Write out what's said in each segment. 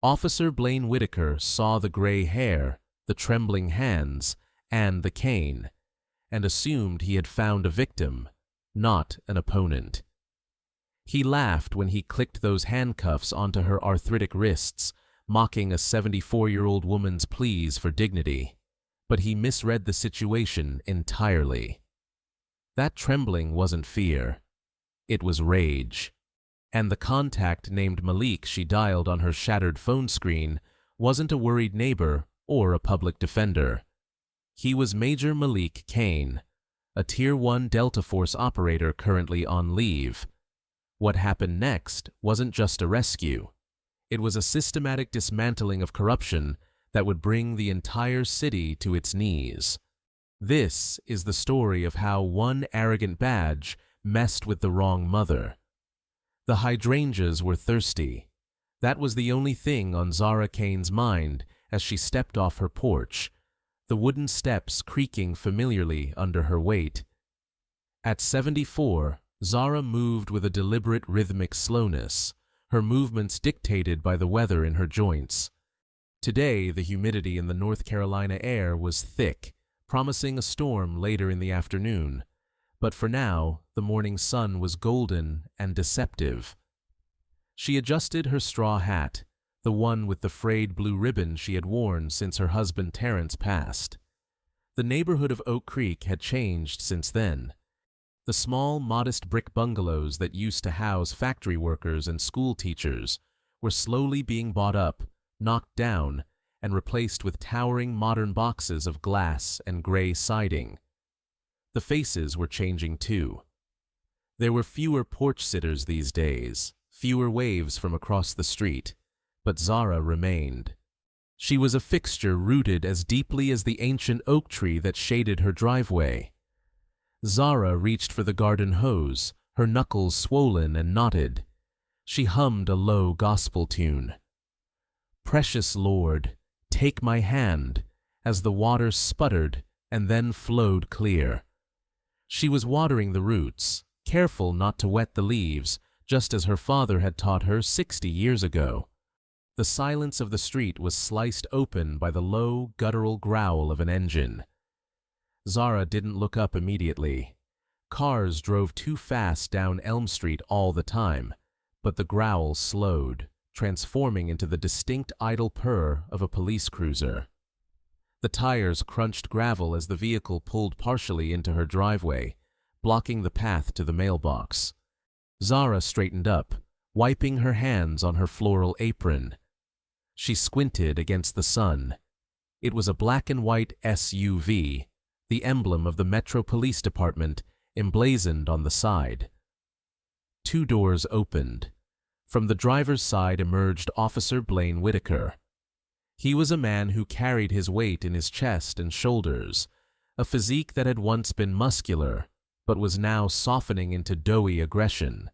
Officer Blaine Whitaker saw the gray hair, the trembling hands, and the cane, and assumed he had found a victim, not an opponent. He laughed when he clicked those handcuffs onto her arthritic wrists, mocking a 74-year-old woman's pleas for dignity. But he misread the situation entirely. That trembling wasn't fear. It was rage. And the contact named Malik she dialed on her shattered phone screen wasn't a worried neighbor or a public defender. He was Major Malik Kane, a Tier 1 Delta Force operator currently on leave. What happened next wasn't just a rescue. It was a systematic dismantling of corruption that would bring the entire city to its knees. This is the story of how one arrogant badge messed with the wrong mother. The hydrangeas were thirsty. That was the only thing on Zara Kane's mind as she stepped off her porch, the wooden steps creaking familiarly under her weight. At 74, Zara moved with a deliberate rhythmic slowness, her movements dictated by the weather in her joints. Today, the humidity in the North Carolina air was thick, promising a storm later in the afternoon. But for now, the morning sun was golden and deceptive. She adjusted her straw hat, the one with the frayed blue ribbon she had worn since her husband Terrence passed. The neighborhood of Oak Creek had changed since then. The small, modest brick bungalows that used to house factory workers and school teachers were slowly being bought up, knocked down, and replaced with towering modern boxes of glass and gray siding. The faces were changing too. There were fewer porch sitters these days, fewer waves from across the street, but Zara remained. She was a fixture rooted as deeply as the ancient oak tree that shaded her driveway. Zara reached for the garden hose, her knuckles swollen and knotted. She hummed a low gospel tune. "Precious Lord, take my hand," as the water sputtered and then flowed clear. She was watering the roots, careful not to wet the leaves, just as her father had taught her 60 years ago. The silence of the street was sliced open by the low, guttural growl of an engine. Zara didn't look up immediately. Cars drove too fast down Elm Street all the time, but the growl slowed, transforming into the distinct idle purr of a police cruiser. The tires crunched gravel as the vehicle pulled partially into her driveway, blocking the path to the mailbox. Zara straightened up, wiping her hands on her floral apron. She squinted against the sun. It was a black and white SUV, the emblem of the Metro Police Department emblazoned on the side. Two doors opened. From the driver's side emerged Officer Blaine Whitaker. He was a man who carried his weight in his chest and shoulders, a physique that had once been muscular, but was now softening into doughy aggression.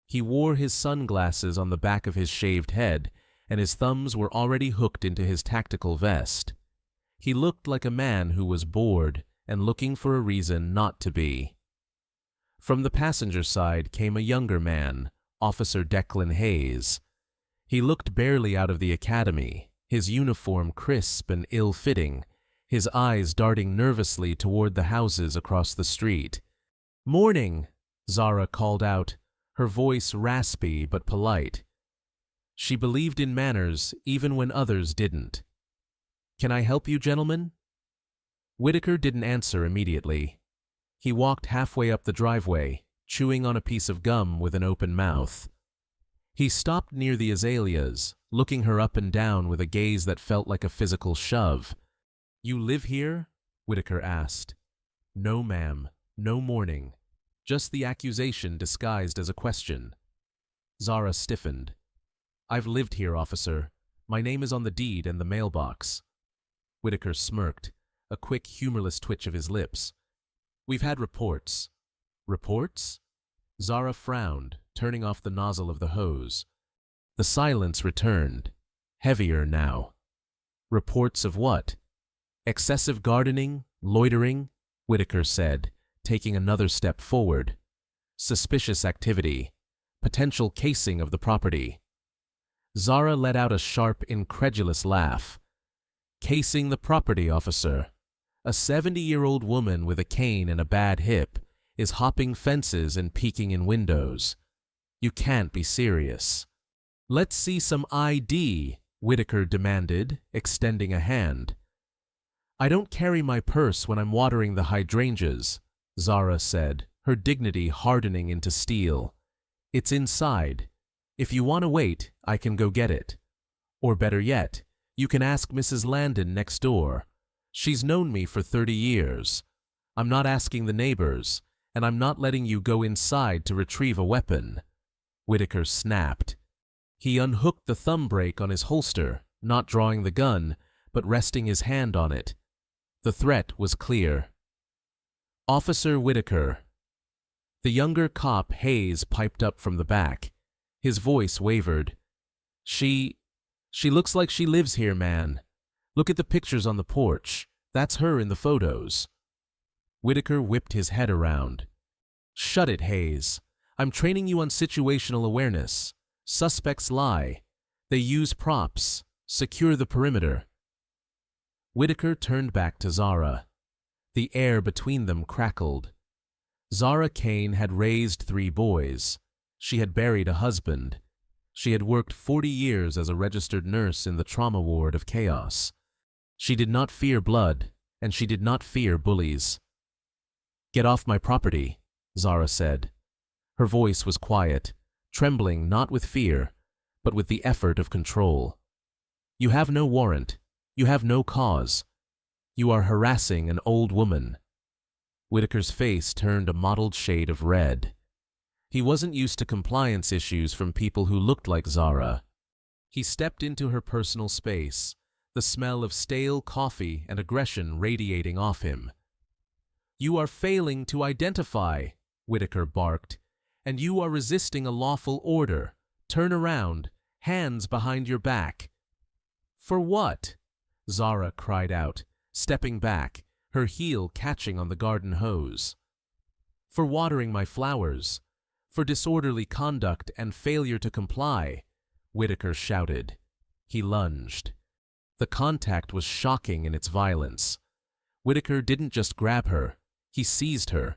He wore his sunglasses on the back of his shaved head, and his thumbs were already hooked into his tactical vest. He looked like a man who was bored and looking for a reason not to be. From the passenger side came a younger man, Officer Declan Hayes. He looked barely out of the academy, his uniform crisp and ill-fitting, his eyes darting nervously toward the houses across the street. "Morning," Zara called out, her voice raspy but polite. She believed in manners even when others didn't. "Can I help you, gentlemen?" Whitaker didn't answer immediately. He walked halfway up the driveway, chewing on a piece of gum with an open mouth. He stopped near the azaleas, looking her up and down with a gaze that felt like a physical shove. "You live here?" Whitaker asked. "No, ma'am. No morning. Just the accusation disguised as a question." Zara stiffened. "I've lived here, officer. My name is on the deed and the mailbox." Whitaker smirked, a quick, humorless twitch of his lips. "We've had reports." "Reports?" Zara frowned, turning off the nozzle of the hose. The silence returned, heavier now. "Reports of what?" "Excessive gardening, loitering," Whitaker said, taking another step forward. "Suspicious activity, potential casing of the property." Zara let out a sharp, incredulous laugh. "Casing the property, officer. A 70-year-old woman with a cane and a bad hip is hopping fences and peeking in windows. You can't be serious." "Let's see some ID," Whitaker demanded, extending a hand. "I don't carry my purse when I'm watering the hydrangeas," Zara said, her dignity hardening into steel. "It's inside. If you want to wait, I can go get it. Or better yet, you can ask Mrs. Landon next door. She's known me for 30 years. I'm not asking the neighbors, and I'm not letting you go inside to retrieve a weapon." Whitaker snapped. He unhooked the thumb brake on his holster, not drawing the gun, but resting his hand on it. The threat was clear. "Officer Whitaker." The younger cop, Hayes, piped up from the back. His voice wavered. She looks like she lives here, man. Look at the pictures on the porch. That's her in the photos." Whitaker whipped his head around. "Shut it, Hayes. I'm training you on situational awareness. Suspects lie. They use props. Secure the perimeter." Whitaker turned back to Zara. The air between them crackled. Zara Kane had raised 3 boys. She had buried a husband. She had worked 40 years as a registered nurse in the trauma ward of Chaos. She did not fear blood, and she did not fear bullies. "Get off my property," Zara said. Her voice was quiet, trembling not with fear, but with the effort of control. "You have no warrant. You have no cause. You are harassing an old woman." Whitaker's face turned a mottled shade of red. He wasn't used to compliance issues from people who looked like Zara. He stepped into her personal space, the smell of stale coffee and aggression radiating off him. "You are failing to identify," Whitaker barked, "and you are resisting a lawful order. Turn around, hands behind your back." "For what?" Zara cried out, stepping back, her heel catching on the garden hose. "For watering my flowers. For disorderly conduct and failure to comply," Whitaker shouted. He lunged. The contact was shocking in its violence. Whitaker didn't just grab her, he seized her.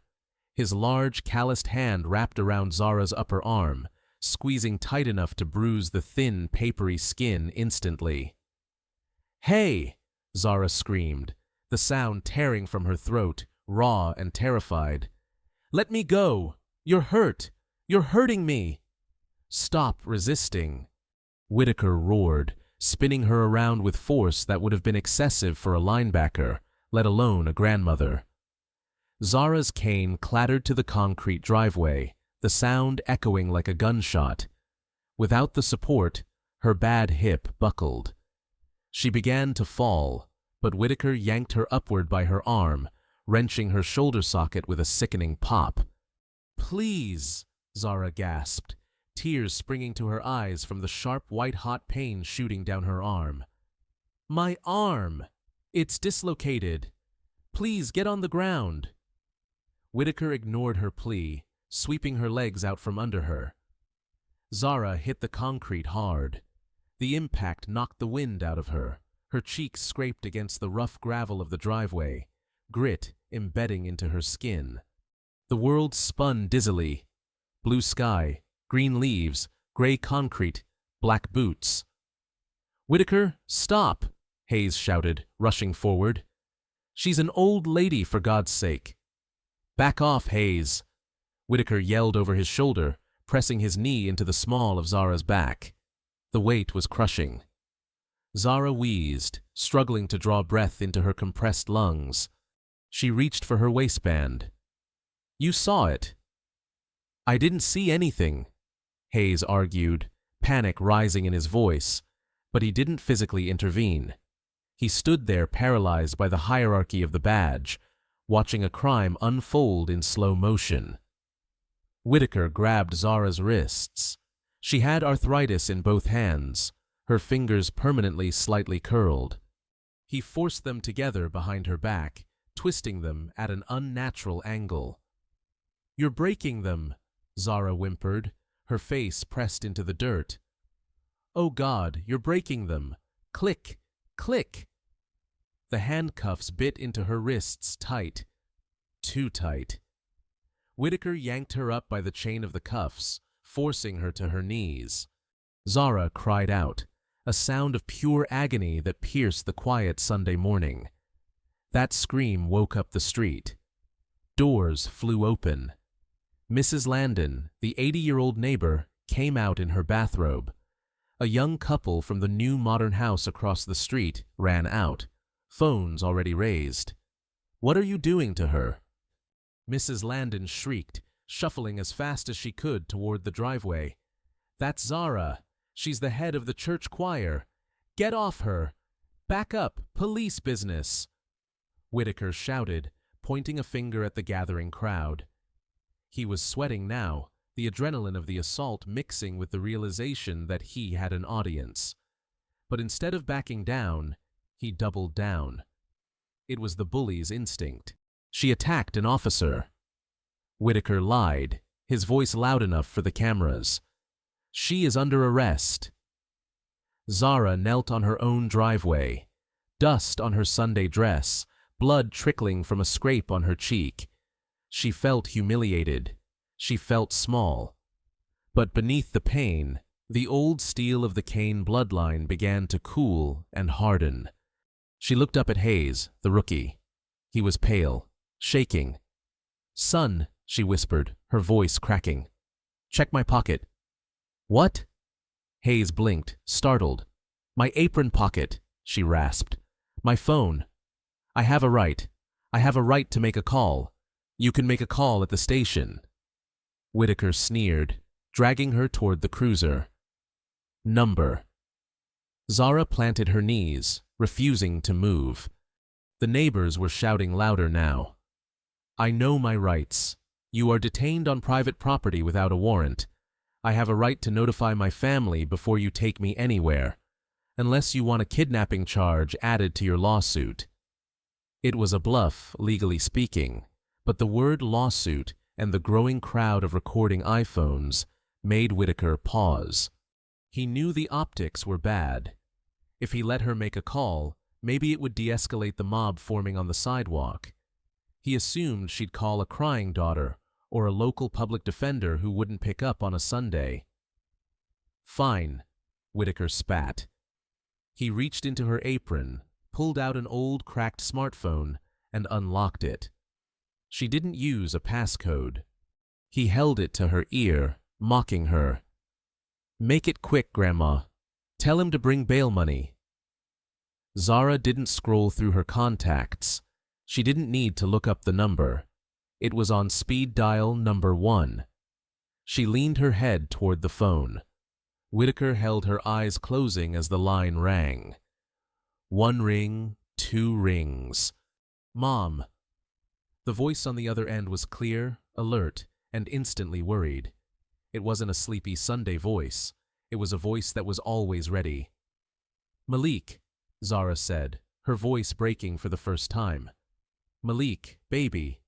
His large, calloused hand wrapped around Zara's upper arm, squeezing tight enough to bruise the thin, papery skin instantly. "Hey!" Zara screamed, the sound tearing from her throat, raw and terrified. "Let me go! You're hurt! You're hurting me!" "Stop resisting!" Whitaker roared, spinning her around with force that would have been excessive for a linebacker, let alone a grandmother. Zara's cane clattered to the concrete driveway, the sound echoing like a gunshot. Without the support, her bad hip buckled. She began to fall, but Whitaker yanked her upward by her arm, wrenching her shoulder socket with a sickening pop. "Please!" Zara gasped, tears springing to her eyes from the sharp white-hot pain shooting down her arm. "My arm! It's dislocated! Please get on the ground!" Whitaker ignored her plea, sweeping her legs out from under her. Zara hit the concrete hard. The impact knocked the wind out of her. Her cheeks scraped against the rough gravel of the driveway, grit embedding into her skin. The world spun dizzily. Blue sky, green leaves, gray concrete, black boots. "Whitaker, stop!" Hayes shouted, rushing forward. "She's an old lady, for God's sake." "Back off, Hayes!" Whitaker yelled over his shoulder, pressing his knee into the small of Zara's back. The weight was crushing. Zara wheezed, struggling to draw breath into her compressed lungs. She reached for her waistband. "You saw it." "I didn't see anything," Hayes argued, panic rising in his voice, but he didn't physically intervene. He stood there paralyzed by the hierarchy of the badge, watching a crime unfold in slow motion. Whitaker grabbed Zara's wrists. She had arthritis in both hands, her fingers permanently slightly curled. He forced them together behind her back, twisting them at an unnatural angle. "You're breaking them," Zara whimpered, her face pressed into the dirt. Oh God, you're breaking them. Click, click. The handcuffs bit into her wrists tight. Too tight. Whitaker yanked her up by the chain of the cuffs, forcing her to her knees. Zara cried out, a sound of pure agony that pierced the quiet Sunday morning. That scream woke up the street. Doors flew open. Mrs. Landon, the 80-year-old neighbor, came out in her bathrobe. A young couple from the new modern house across the street ran out, phones already raised. "What are you doing to her?" Mrs. Landon shrieked, shuffling as fast as she could toward the driveway. "That's Zara. She's the head of the church choir. Get off her! Back up! Police business!" Whitaker shouted, pointing a finger at the gathering crowd. He was sweating now, the adrenaline of the assault mixing with the realization that he had an audience. But instead of backing down, he doubled down. It was the bully's instinct. She attacked an officer. Whitaker lied, his voice loud enough for the cameras. "She is under arrest." Zara knelt on her own driveway, dust on her Sunday dress, blood trickling from a scrape on her cheek. She felt humiliated. She felt small. But beneath the pain, the old steel of the Kane bloodline began to cool and harden. She looked up at Hayes, the rookie. He was pale, shaking. "Son," she whispered, her voice cracking. "Check my pocket." "What?" Hayes blinked, startled. "My apron pocket," she rasped. "My phone. I have a right. I have a right to make a call. You can make a call at the station." Whitaker sneered, dragging her toward the cruiser. "Number." Zara planted her knees, refusing to move. The neighbors were shouting louder now. "I know my rights. You are detained on private property without a warrant. I have a right to notify my family before you take me anywhere, unless you want a kidnapping charge added to your lawsuit." It was a bluff, legally speaking, but the word lawsuit and the growing crowd of recording iPhones made Whitaker pause. He knew the optics were bad. If he let her make a call, maybe it would de-escalate the mob forming on the sidewalk. He assumed she'd call a crying daughter or a local public defender who wouldn't pick up on a Sunday. "Fine," Whitaker spat. He reached into her apron, pulled out an old cracked smartphone, and unlocked it. She didn't use a passcode. He held it to her ear, mocking her. "Make it quick, Grandma. Tell him to bring bail money." Zara didn't scroll through her contacts. She didn't need to look up the number. It was on speed dial number 1. She leaned her head toward the phone. Whitaker held her eyes closing as the line rang. 1 ring, 2 rings. "Mom." The voice on the other end was clear, alert, and instantly worried. It wasn't a sleepy Sunday voice. It was a voice that was always ready. "Malik," Zara said, her voice breaking for the first time. "Malik, baby."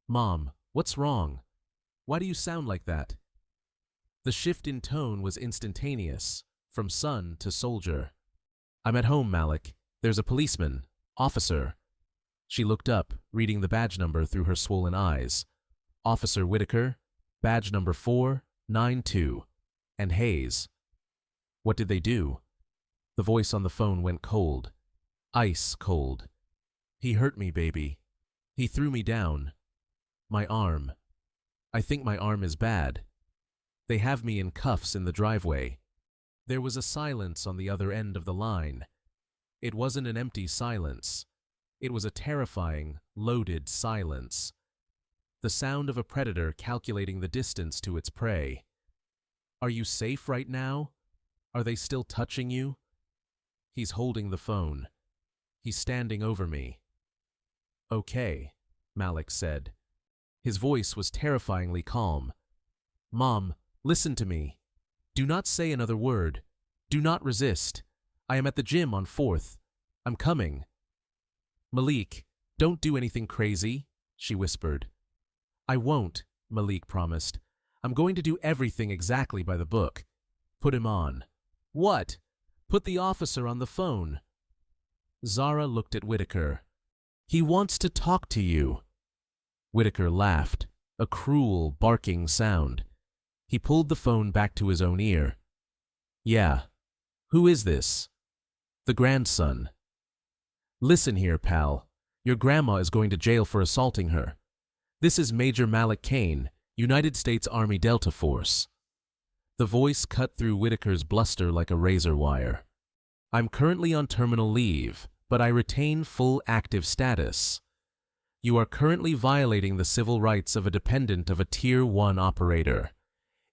"Mom, what's wrong? Why do you sound like that?" The shift in tone was instantaneous, from son to soldier. "I'm at home, Malik. There's a policeman. Officer." She looked up, reading the badge number through her swollen eyes. "Officer Whitaker, badge number 492, and Hayes." "What did they do?" The voice on the phone went cold. Ice cold. "He hurt me, baby. He threw me down. My arm. I think my arm is bad. They have me in cuffs in the driveway." There was a silence on the other end of the line. It wasn't an empty silence. It was a terrifying, loaded silence. The sound of a predator calculating the distance to its prey. "Are you safe right now? Are they still touching you?" He's holding the phone. He's standing over me. "Okay," Malik said. His voice was terrifyingly calm. "Mom, listen to me. Do not say another word. Do not resist. I am at the gym on 4th. I'm coming." "Malik, don't do anything crazy," she whispered. "I won't," Malik promised. "I'm going to do everything exactly by the book. Put him on." What? Put the officer on the phone. Zara looked at Whitaker. He wants to talk to you. Whitaker laughed, a cruel, barking sound. He pulled the phone back to his own ear. Yeah. Who is this? The grandson. Listen here, pal. Your grandma is going to jail for assaulting her. This is Major Malik Kane, United States Army Delta Force. The voice cut through Whitaker's bluster like a razor wire. I'm currently on terminal leave, but I retain full active status. You are currently violating the civil rights of a dependent of a Tier 1 operator.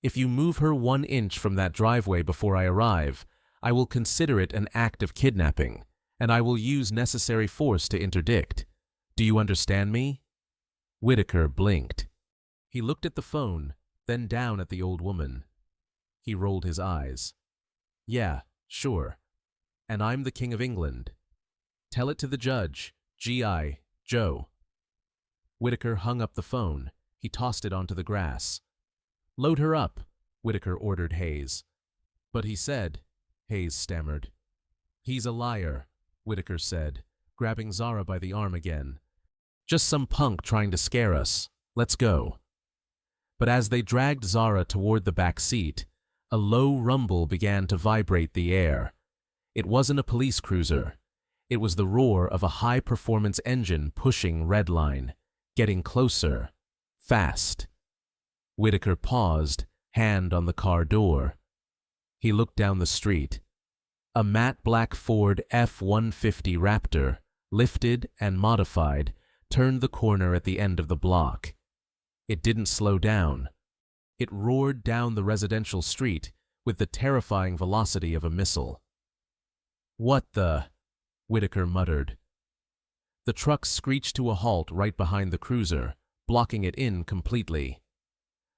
If you move her 1 inch from that driveway before I arrive, I will consider it an act of kidnapping, and I will use necessary force to interdict. Do you understand me? Whitaker blinked. He looked at the phone, then down at the old woman. He rolled his eyes. Yeah, sure. And I'm the King of England. Tell it to the judge, G.I. Joe. Whitaker hung up the phone. He tossed it onto the grass. Load her up, Whitaker ordered Hayes. But he said, Hayes stammered. He's a liar, Whitaker said, grabbing Zara by the arm again. Just some punk trying to scare us. Let's go. But as they dragged Zara toward the back seat, a low rumble began to vibrate the air. It wasn't a police cruiser. It was the roar of a high-performance engine pushing redline, getting closer, fast. Whitaker paused, hand on the car door. He looked down the street. A matte black Ford F-150 Raptor, lifted and modified, turned the corner at the end of the block. It didn't slow down. It roared down the residential street with the terrifying velocity of a missile. What the? Whitaker muttered. The truck screeched to a halt right behind the cruiser, blocking it in completely.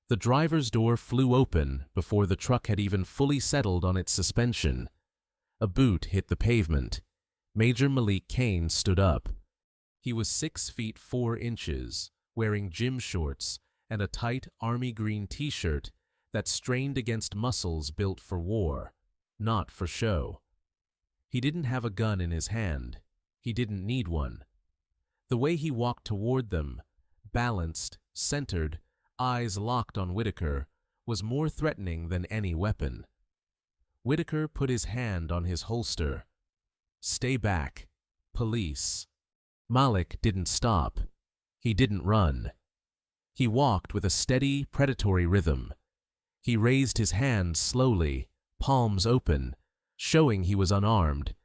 The driver's door flew open before the truck had even fully settled on its suspension. A boot hit the pavement. Major Malik Kane stood up. He was 6 feet 4 inches, wearing gym shorts and a tight army green t-shirt that strained against muscles built for war, not for show. He didn't have a gun in his hand. He didn't need one. The way he walked toward them, balanced, centered, eyes locked on Whitaker, was more threatening than any weapon. Whitaker put his hand on his holster. Stay back. Police. Malik didn't stop. He didn't run. He walked with a steady, predatory rhythm. He raised his hands slowly, palms open, showing he was unarmed,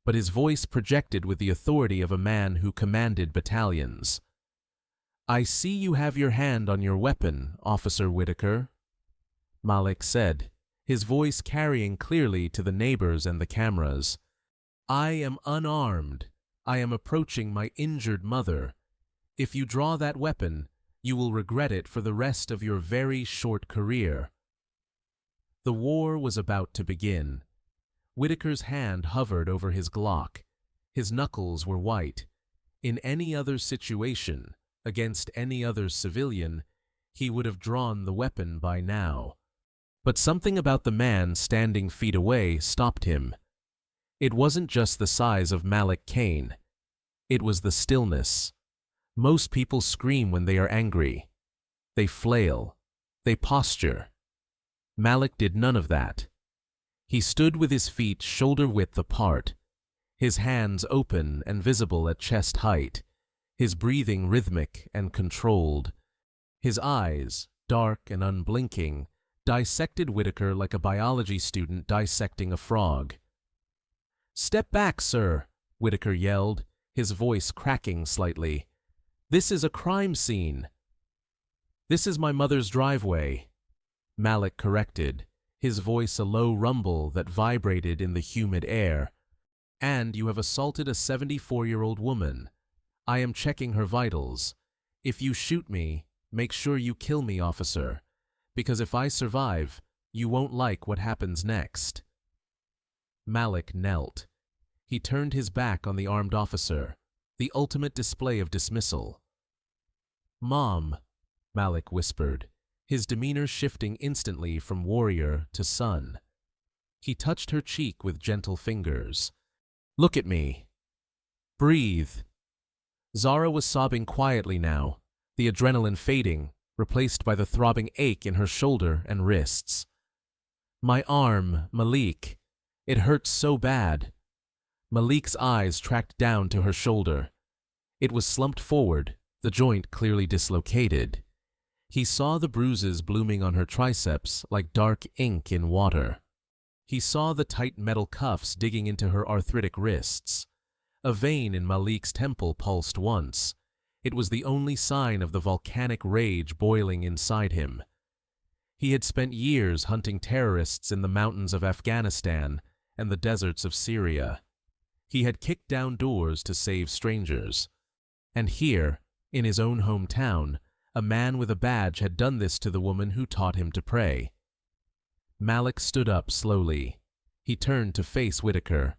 but his voice projected with the authority of a man who commanded battalions. I see you have your hand on your weapon, Officer Whitaker, Malik said, his voice carrying clearly to the neighbors and the cameras. I am unarmed. I am approaching my injured mother. If you draw that weapon, you will regret it for the rest of your very short career. The war was about to begin. Whitaker's hand hovered over his Glock. His knuckles were white. In any other situation, against any other civilian, he would have drawn the weapon by now. But something about the man standing feet away stopped him. It wasn't just the size of Malik Kane. It was the stillness. Most people scream when they are angry. They flail. They posture. Malik did none of that. He stood with his feet shoulder-width apart, his hands open and visible at chest height, his breathing rhythmic and controlled. His eyes, dark and unblinking, dissected Whitaker like a biology student dissecting a frog. "Step back, sir," Whitaker yelled, his voice cracking slightly. "This is a crime scene." "This is my mother's driveway," Malik corrected, his voice a low rumble that vibrated in the humid air. "And you have assaulted a 74-year-old woman. I am checking her vitals. If you shoot me, make sure you kill me, officer, because if I survive, you won't like what happens next." Malik knelt. He turned his back on the armed officer, the ultimate display of dismissal. "Mom," Malik whispered, his demeanor shifting instantly from warrior to son. He touched her cheek with gentle fingers. "Look at me. Breathe." Zara was sobbing quietly now, the adrenaline fading, replaced by the throbbing ache in her shoulder and wrists. "My arm, Malik. It hurts so bad." Malik's eyes tracked down to her shoulder. It was slumped forward, the joint clearly dislocated. He saw the bruises blooming on her triceps like dark ink in water. He saw the tight metal cuffs digging into her arthritic wrists. A vein in Malik's temple pulsed once. It was the only sign of the volcanic rage boiling inside him. He had spent years hunting terrorists in the mountains of Afghanistan and the deserts of Syria. He had kicked down doors to save strangers. And here, in his own hometown, a man with a badge had done this to the woman who taught him to pray. Malik stood up slowly. He turned to face Whitaker.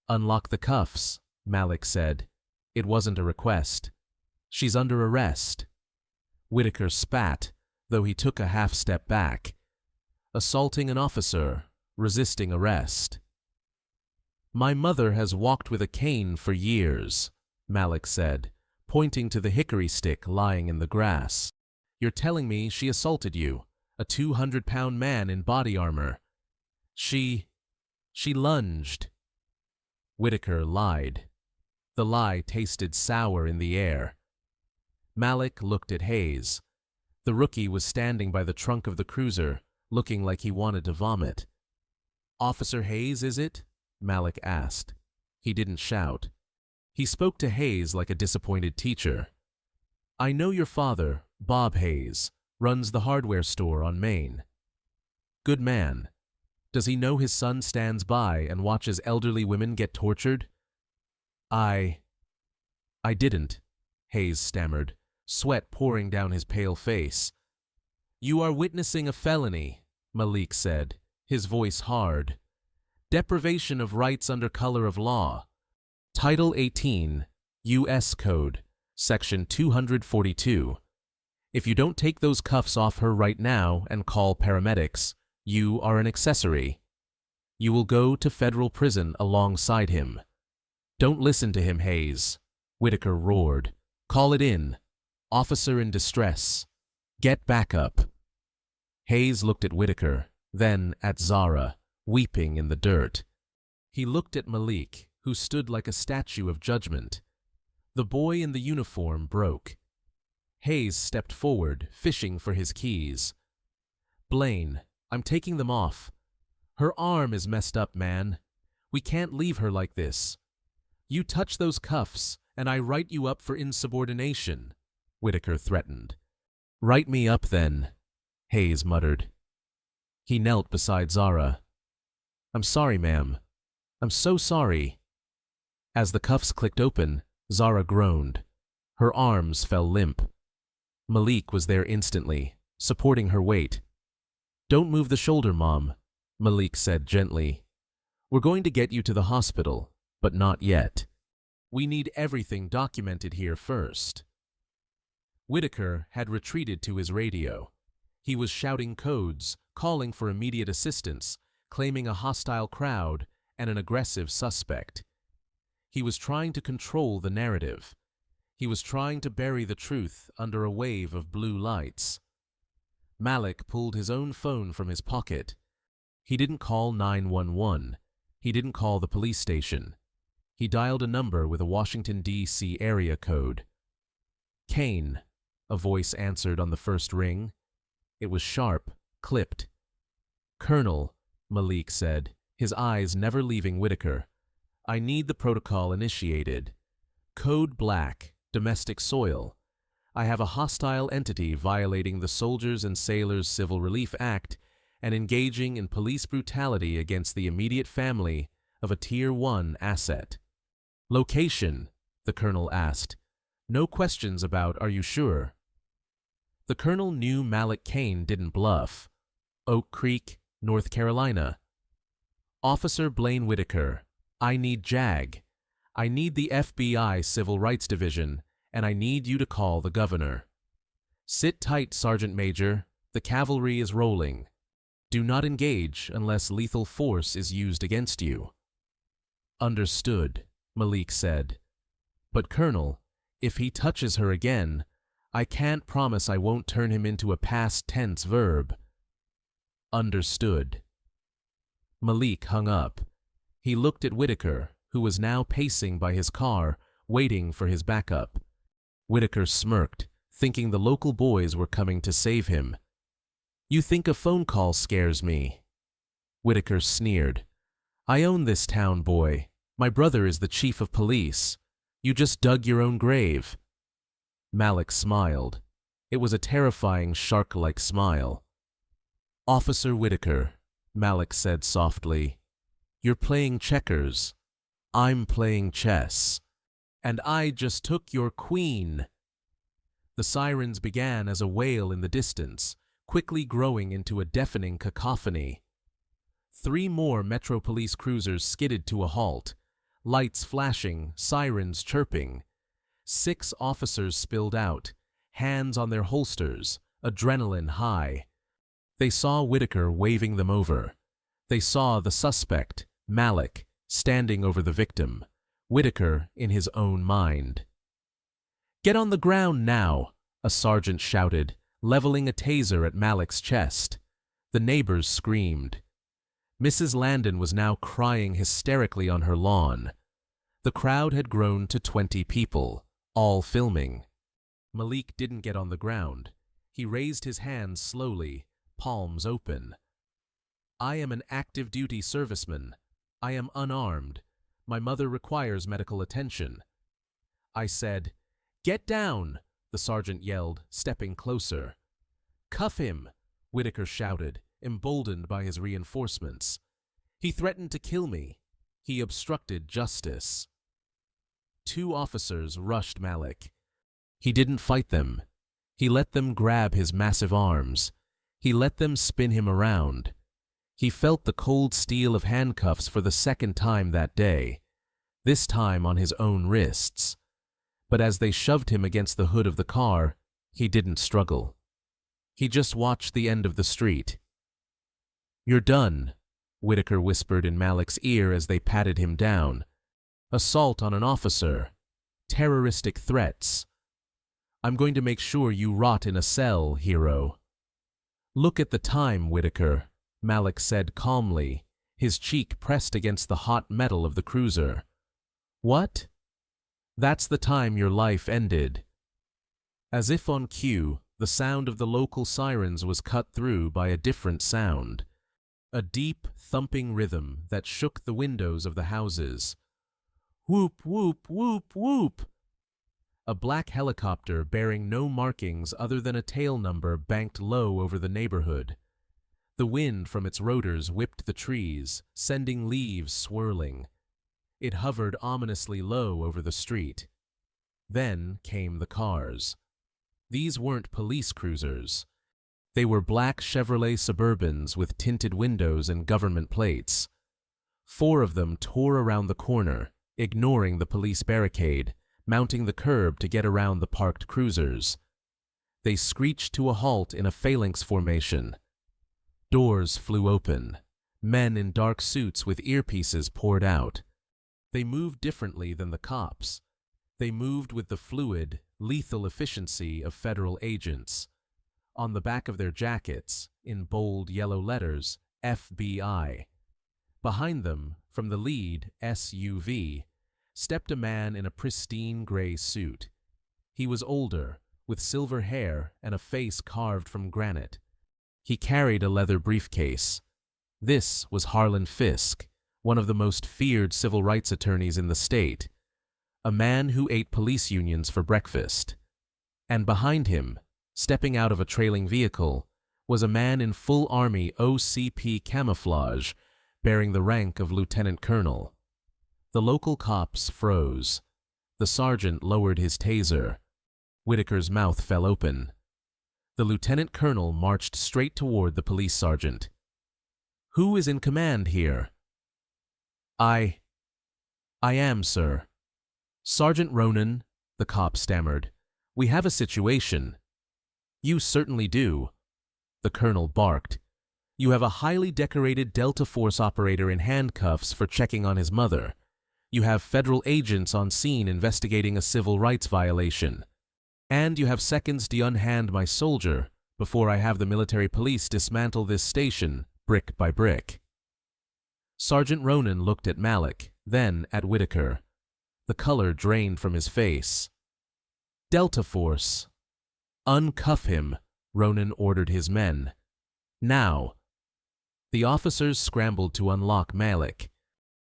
"Unlock the cuffs," Malik said. It wasn't a request. "She's under arrest." Whitaker spat, though he took a half-step back. "Assaulting an officer, resisting arrest." "My mother has walked with a cane for years," Malik said, pointing to the hickory stick lying in the grass. "You're telling me she assaulted you, a 200-pound man in body armor." She lunged." Whitaker lied. The lie tasted sour in the air. Malik looked at Hayes. The rookie was standing by the trunk of the cruiser, looking like he wanted to vomit. "Officer Hayes, is it?" Malik asked. He didn't shout. He spoke to Hayes like a disappointed teacher. "I know your father, Bob Hayes, runs the hardware store on Main. Good man. Does he know his son stands by and watches elderly women get tortured?" I didn't," Hayes stammered, sweat pouring down his pale face. "You are witnessing a felony," Malik said, his voice hard. "Deprivation of rights under color of law. Title 18, U.S. Code, Section 242. If you don't take those cuffs off her right now and call paramedics, you are an accessory. You will go to federal prison alongside him." "Don't listen to him, Hayes," Whitaker roared. "Call it in. Officer in distress. Get backup." Hayes looked at Whitaker, then at Zara, weeping in the dirt. He looked at Malik, who stood like a statue of judgment. The boy in the uniform broke. Hayes stepped forward, fishing for his keys. "Blaine, I'm taking them off. Her arm is messed up, man. We can't leave her like this. You touch those cuffs, and I write you up for insubordination," Whitaker threatened. "Write me up, then," Hayes muttered. He knelt beside Zara. "I'm sorry, ma'am. I'm so sorry." As the cuffs clicked open, Zara groaned. Her arms fell limp. Malik was there instantly, supporting her weight. "Don't move the shoulder, Mom," Malik said gently. "We're going to get you to the hospital, but not yet. We need everything documented here first." Whitaker had retreated to his radio. He was shouting codes, calling for immediate assistance, claiming a hostile crowd and an aggressive suspect. He was trying to control the narrative. He was trying to bury the truth under a wave of blue lights. Malik pulled his own phone from his pocket. He didn't call 911. He didn't call the police station. He dialed a number with a Washington, D.C. area code. "Kane," a voice answered on the first ring. It was sharp, clipped. "Colonel," Malik said, his eyes never leaving Whitaker. "I need the protocol initiated. Code Black, domestic soil. I have a hostile entity violating the Soldiers and Sailors Civil Relief Act and engaging in police brutality against the immediate family of a Tier 1 asset." "Location?" the colonel asked. "No questions about, are you sure?" The colonel knew Malik Kane didn't bluff. Oak Creek, North Carolina. "Officer Blaine Whitaker, I need JAG. I need the FBI Civil Rights Division, and I need you to call the governor." "Sit tight, Sergeant Major. The cavalry is rolling." Do not engage unless lethal force is used against you. Understood, Malik said. But Colonel, if he touches her again, I can't promise I won't turn him into a past tense verb. Understood. Malik hung up. He looked at Whitaker, who was now pacing by his car, waiting for his backup. Whitaker smirked, thinking the local boys were coming to save him. You think a phone call scares me? Whitaker sneered. I own this town, boy. My brother is the chief of police. You just dug your own grave. Malik smiled. It was a terrifying shark-like smile. Officer Whitaker, Malik said softly, you're playing checkers. I'm playing chess. And I just took your queen. The sirens began as a wail in the distance, quickly growing into a deafening cacophony. 3 more Metro Police cruisers skidded to a halt, lights flashing, sirens chirping. 6 officers spilled out, hands on their holsters, adrenaline high. They saw Whitaker waving them over. They saw the suspect, Malik, standing over the victim, Whitaker in his own mind. Get on the ground now, a sergeant shouted, leveling a taser at Malik's chest. The neighbors screamed. Mrs. Landon was now crying hysterically on her lawn. The crowd had grown to 20 people, all filming. Malik didn't get on the ground. He raised his hands slowly, palms open. I am an active duty serviceman. I am unarmed. My mother requires medical attention. I said, Get down, the sergeant yelled, stepping closer. Cuff him, Whitaker shouted, emboldened by his reinforcements. He threatened to kill me. He obstructed justice. 2 officers rushed Malik. He didn't fight them. He let them grab his massive arms. He let them spin him around. He felt the cold steel of handcuffs for the 2nd time that day, this time on his own wrists. But as they shoved him against the hood of the car, he didn't struggle. He just watched the end of the street. You're done, Whitaker whispered in Malik's ear as they patted him down. Assault on an officer. Terroristic threats. I'm going to make sure you rot in a cell, hero. Look at the time, Whitaker, Malik said calmly, his cheek pressed against the hot metal of the cruiser. What? That's the time your life ended. As if on cue, the sound of the local sirens was cut through by a different sound. A deep, thumping rhythm that shook the windows of the houses. Whoop, whoop, whoop, whoop! A black helicopter bearing no markings other than a tail number banked low over the neighborhood. The wind from its rotors whipped the trees, sending leaves swirling. It hovered ominously low over the street. Then came the cars. These weren't police cruisers. They were black Chevrolet Suburbans with tinted windows and government plates. 4 of them tore around the corner, ignoring the police barricade, mounting the curb to get around the parked cruisers. They screeched to a halt in a phalanx formation. Doors flew open. Men in dark suits with earpieces poured out. They moved differently than the cops. They moved with the fluid, lethal efficiency of federal agents. On the back of their jackets, in bold yellow letters, FBI. Behind them, from the lead SUV, stepped a man in a pristine gray suit. He was older, with silver hair and a face carved from granite. He carried a leather briefcase. This was Harlan Fisk, one of the most feared civil rights attorneys in the state, a man who ate police unions for breakfast. And behind him, stepping out of a trailing vehicle, was a man in full Army OCP camouflage, bearing the rank of lieutenant colonel. The local cops froze. The sergeant lowered his taser. Whitaker's mouth fell open. The lieutenant colonel marched straight toward the police sergeant. Who is in command here? I am, sir. Sergeant Ronan, the cop stammered. We have a situation. You certainly do. The colonel barked. You have a highly decorated Delta Force operator in handcuffs for checking on his mother. You have federal agents on scene investigating a civil rights violation. And you have seconds to unhand my soldier before I have the military police dismantle this station brick by brick. Sergeant Ronan looked at Malik, then at Whitaker. The color drained from his face. Delta Force. Uncuff him, Ronan ordered his men. Now. The officers scrambled to unlock Malik.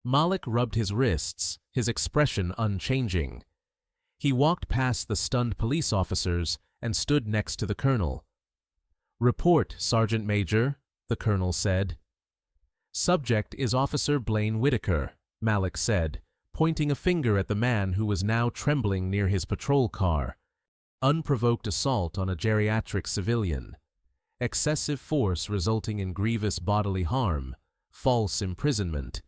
Malik rubbed his wrists, his expression unchanging. He walked past the stunned police officers and stood next to the colonel. "Report, Sergeant Major," the colonel said. "Subject is Officer Blaine Whitaker," Malik said, pointing a finger at the man who was now trembling near his patrol car. "Unprovoked assault on a geriatric civilian. Excessive force resulting in grievous bodily harm, false imprisonment,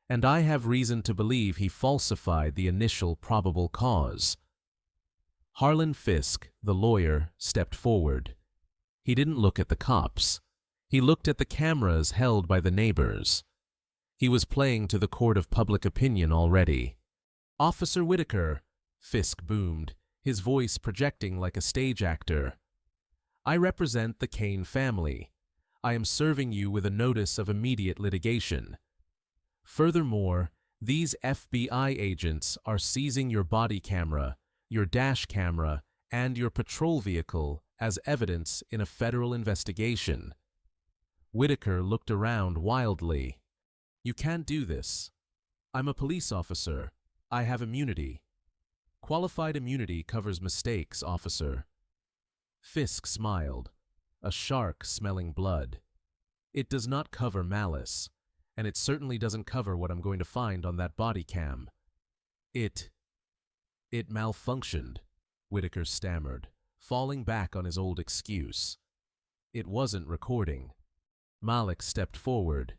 and I have reason to believe he falsified the initial probable cause." Harlan Fisk, the lawyer, stepped forward. He didn't look at the cops. He looked at the cameras held by the neighbors. He was playing to the court of public opinion already. "Officer Whitaker," Fisk boomed, his voice projecting like a stage actor. "I represent the Kane family. I am serving you with a notice of immediate litigation. Furthermore, these FBI agents are seizing your body camera, your dash camera, and your patrol vehicle as evidence in a federal investigation." Whitaker looked around wildly. "You can't do this. I'm a police officer. I have immunity. Qualified immunity covers mistakes, officer." Fisk smiled, a shark smelling blood. "It does not cover malice, and it certainly doesn't cover what I'm going to find on that body cam. It malfunctioned," Whitaker stammered, falling back on his old excuse. "It wasn't recording." Malik stepped forward.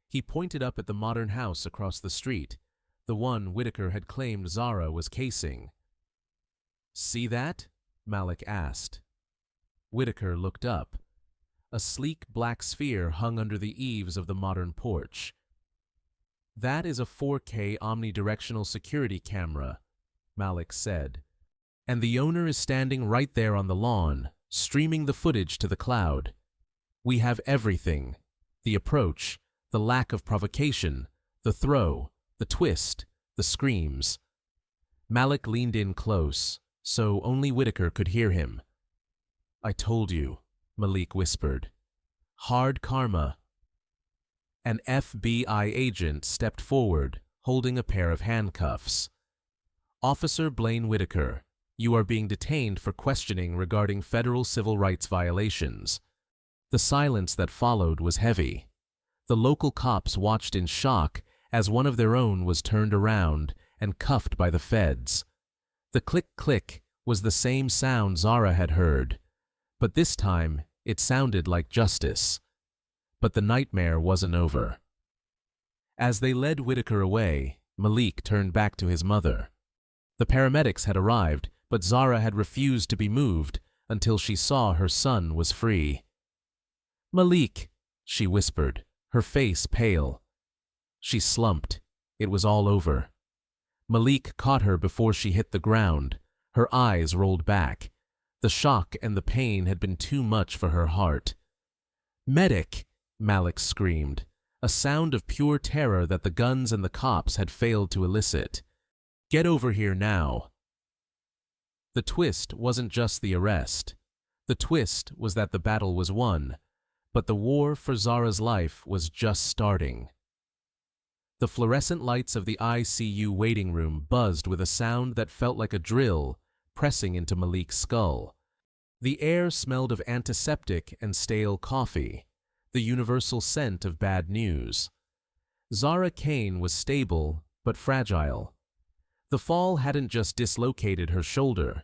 He pointed up at the modern house across the street, the one Whitaker had claimed Zara was casing. "See that?" Malik asked. Whitaker looked up. A sleek black sphere hung under the eaves of the modern porch. "That is a 4K omnidirectional security camera," Malik said. "And the owner is standing right there on the lawn, streaming the footage to the cloud. We have everything: the approach, the lack of provocation, the throw, the twist, the screams." Malik leaned in close, so only Whitaker could hear him. "I told you," Malik whispered. "Hard karma." An FBI agent stepped forward, holding a pair of handcuffs. "Officer Blaine Whitaker, you are being detained for questioning regarding federal civil rights violations." The silence that followed was heavy. The local cops watched in shock as one of their own was turned around and cuffed by the feds. The click-click was the same sound Zara had heard, but this time it sounded like justice. But the nightmare wasn't over. As they led Whitaker away, Malik turned back to his mother. The paramedics had arrived, but Zara had refused to be moved until she saw her son was free. "Malik," she whispered, her face pale. She slumped. It was all over. Malik caught her before she hit the ground. Her eyes rolled back. The shock and the pain had been too much for her heart. "Medic!" Malik screamed, a sound of pure terror that the guns and the cops had failed to elicit. "Get over here now." The twist wasn't just the arrest. The twist was that the battle was won, but the war for Zara's life was just starting. The fluorescent lights of the ICU waiting room buzzed with a sound that felt like a drill pressing into Malik's skull. The air smelled of antiseptic and stale coffee, the universal scent of bad news. Zara Kane was stable but fragile. The fall hadn't just dislocated her shoulder.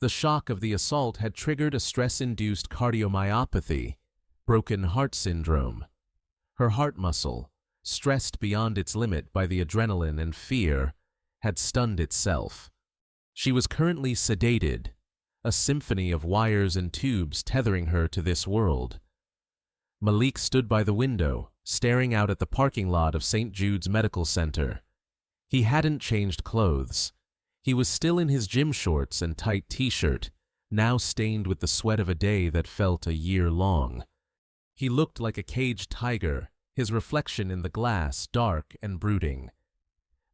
The shock of the assault had triggered a stress-induced cardiomyopathy, broken heart syndrome. Her heart muscle, stressed beyond its limit by the adrenaline and fear, had stunned itself. She was currently sedated, a symphony of wires and tubes tethering her to this world. Malik stood by the window, staring out at the parking lot of St. Jude's Medical Center. He hadn't changed clothes. He was still in his gym shorts and tight t-shirt, now stained with the sweat of a day that felt a year long. He looked like a caged tiger, his reflection in the glass dark and brooding.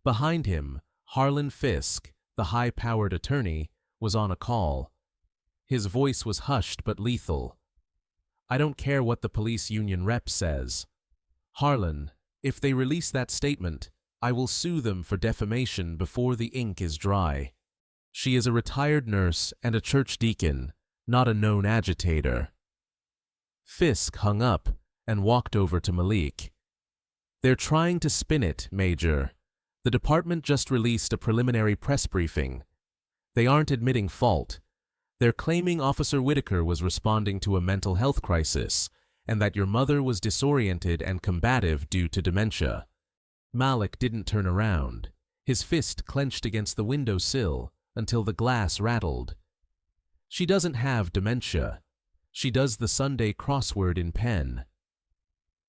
Behind him, Harlan Fisk, the high-powered attorney, was on a call. His voice was hushed but lethal. "I don't care what the police union rep says. Harlan, if they release that statement, I will sue them for defamation before the ink is dry. She is a retired nurse and a church deacon, not a known agitator." Fisk hung up and walked over to Malik. "They're trying to spin it, Major. The department just released a preliminary press briefing. They aren't admitting fault. They're claiming Officer Whitaker was responding to a mental health crisis and that your mother was disoriented and combative due to dementia." Malik didn't turn around. His fist clenched against the windowsill until the glass rattled. "She doesn't have dementia. She does the Sunday crossword in pen."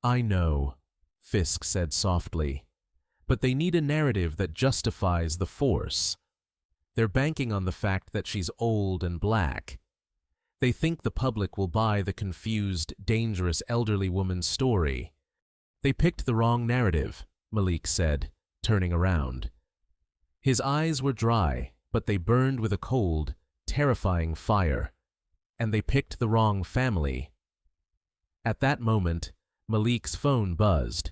"I know," Fisk said softly, "but they need a narrative that justifies the force. They're banking on the fact that she's old and black. They think the public will buy the confused, dangerous elderly woman's story. They picked the wrong narrative," Malik said, turning around. His eyes were dry, but they burned with a cold, terrifying fire. "And they picked the wrong family." At that moment, Malik's phone buzzed.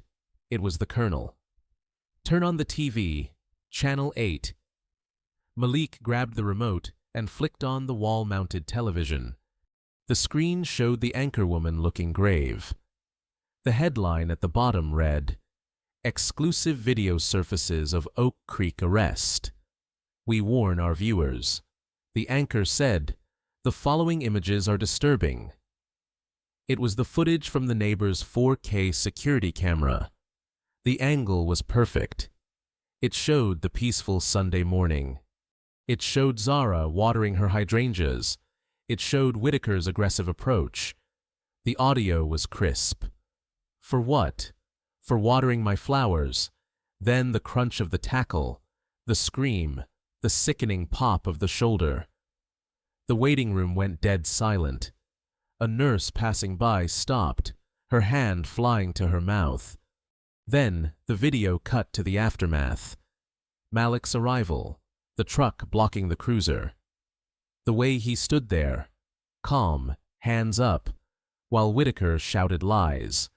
It was the colonel. "Turn on the TV, Channel 8. Malik grabbed the remote and flicked on the wall-mounted television. The screen showed the anchorwoman looking grave. The headline at the bottom read, "Exclusive video surfaces of Oak Creek arrest. We warn our viewers." The anchor said, "The following images are disturbing." It was the footage from the neighbor's 4K security camera. The angle was perfect. It showed the peaceful Sunday morning. It showed Zara watering her hydrangeas. It showed Whitaker's aggressive approach. The audio was crisp. "For what?" "For watering my flowers." Then the crunch of the tackle, the scream, the sickening pop of the shoulder. The waiting room went dead silent. A nurse passing by stopped, her hand flying to her mouth. Then the video cut to the aftermath. Malik's arrival, the truck blocking the cruiser. The way he stood there, calm, hands up, while Whitaker shouted lies.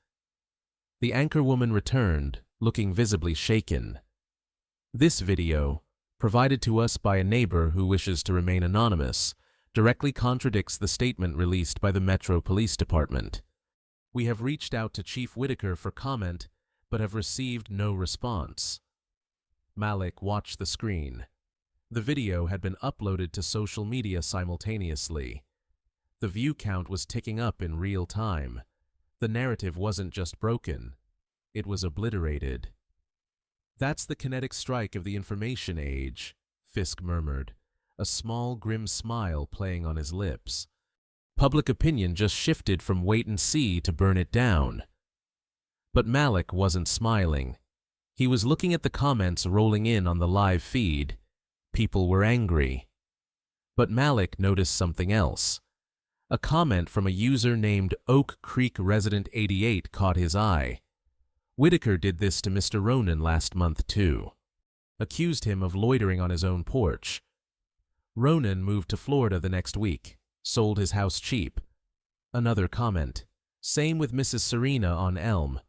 The anchorwoman returned, looking visibly shaken. This video, provided to us by a neighbor who wishes to remain anonymous, directly contradicts the statement released by the Metro Police Department. We have reached out to Chief Whitaker for comment, but have received no response. Malik watched the screen. The video had been uploaded to social media simultaneously. The view count was ticking up in real time. The narrative wasn't just broken, it was obliterated. "That's the kinetic strike of the information age," Fisk murmured, a small grim smile playing on his lips. "Public opinion just shifted from wait and see to burn it down." But Malik wasn't smiling. He was looking at the comments rolling in on the live feed. People were angry. But Malik noticed something else. A comment from a user named Oak Creek Resident 88 caught his eye. Whitaker did this to Mr. Ronan last month too. Accused him of loitering on his own porch. Ronan moved to Florida the next week, sold his house cheap. Another comment. Same with Mrs. Serena on Elm.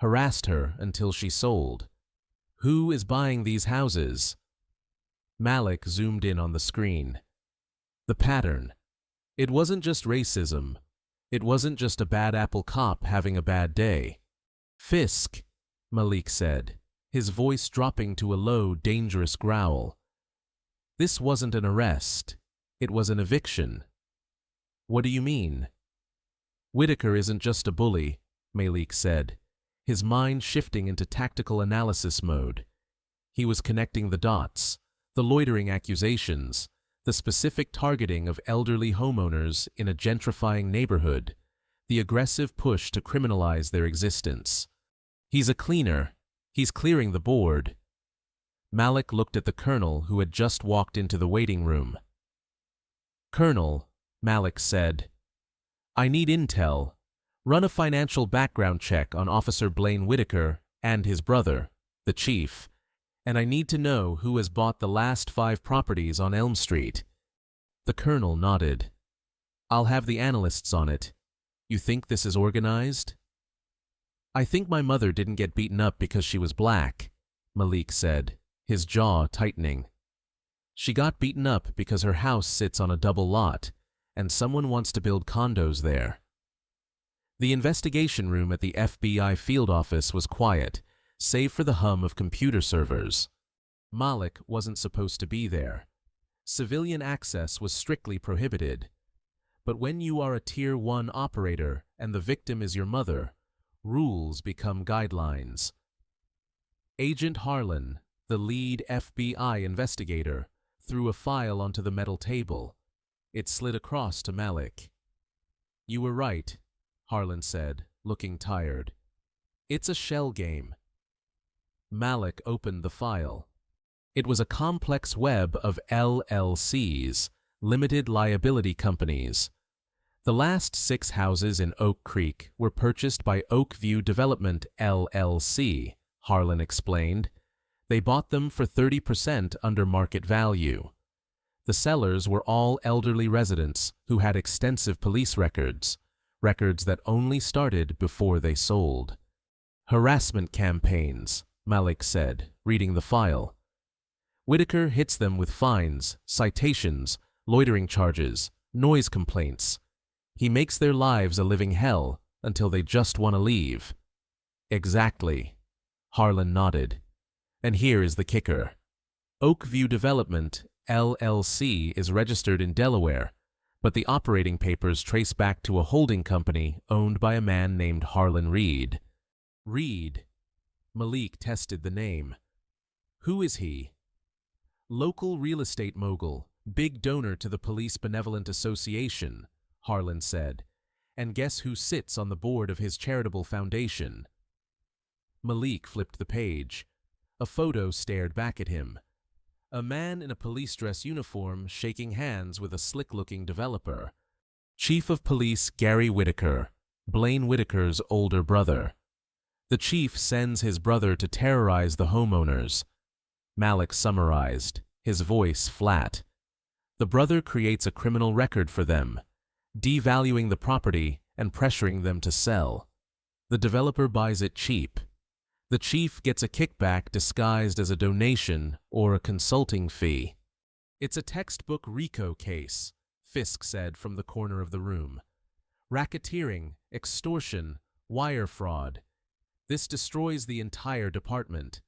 Harassed her until she sold. Who is buying these houses? Malik zoomed in on the screen. The pattern. It wasn't just racism. It wasn't just a bad apple cop having a bad day. "Fisk," Malik said, his voice dropping to a low, dangerous growl. "This wasn't an arrest. It was an eviction." "What do you mean?" "Whitaker isn't just a bully," Malik said, his mind shifting into tactical analysis mode. He was connecting the dots, the loitering accusations, the specific targeting of elderly homeowners in a gentrifying neighborhood, the aggressive push to criminalize their existence. He's a cleaner. He's clearing the board. Malik looked at the colonel who had just walked into the waiting room. "Colonel," Malik said, "I need intel. Run a financial background check on Officer Blaine Whitaker and his brother, the chief, and I need to know who has bought the last 5 properties on Elm Street." The colonel nodded. "I'll have the analysts on it. You think this is organized?" "I think my mother didn't get beaten up because she was black," Malik said, his jaw tightening. "She got beaten up because her house sits on a double lot, and someone wants to build condos there." The investigation room at the FBI field office was quiet, save for the hum of computer servers. Malik wasn't supposed to be there. Civilian access was strictly prohibited. But when you are a Tier 1 operator and the victim is your mother, rules become guidelines. Agent Harlan, the lead FBI investigator, threw a file onto the metal table. It slid across to Malik. "You were right," Harlan said, looking tired. "It's a shell game." Malik opened the file. It was a complex web of LLCs, limited liability companies. The last 6 houses in Oak Creek were purchased by Oakview Development LLC, Harlan explained. They bought them for 30% under market value. The sellers were all elderly residents who had extensive police records that only started before they sold. "Harassment campaigns," Malik said, reading the file. "Whitaker hits them with fines, citations, loitering charges, noise complaints. He makes their lives a living hell until they just want to leave." "Exactly," Harlan nodded. "And here is the kicker. Oakview Development LLC is registered in Delaware, but the operating papers trace back to a holding company owned by a man named Harlan Reed." "Reed?" Malik tested the name. "Who is he?" "Local real estate mogul, big donor to the Police Benevolent Association," Harlan said. "And guess who sits on the board of his charitable foundation?" Malik flipped the page. A photo stared back at him. A man in a police dress uniform shaking hands with a slick-looking developer. Chief of Police Gary Whitaker, Blaine Whitaker's older brother. The chief sends his brother to terrorize the homeowners. Malik summarized, his voice flat. The brother creates a criminal record for them, devaluing the property and pressuring them to sell. The developer buys it cheap. The chief gets a kickback disguised as a donation or a consulting fee. "It's a textbook RICO case," Fisk said from the corner of the room. "Racketeering, extortion, wire fraud. This destroys the entire department."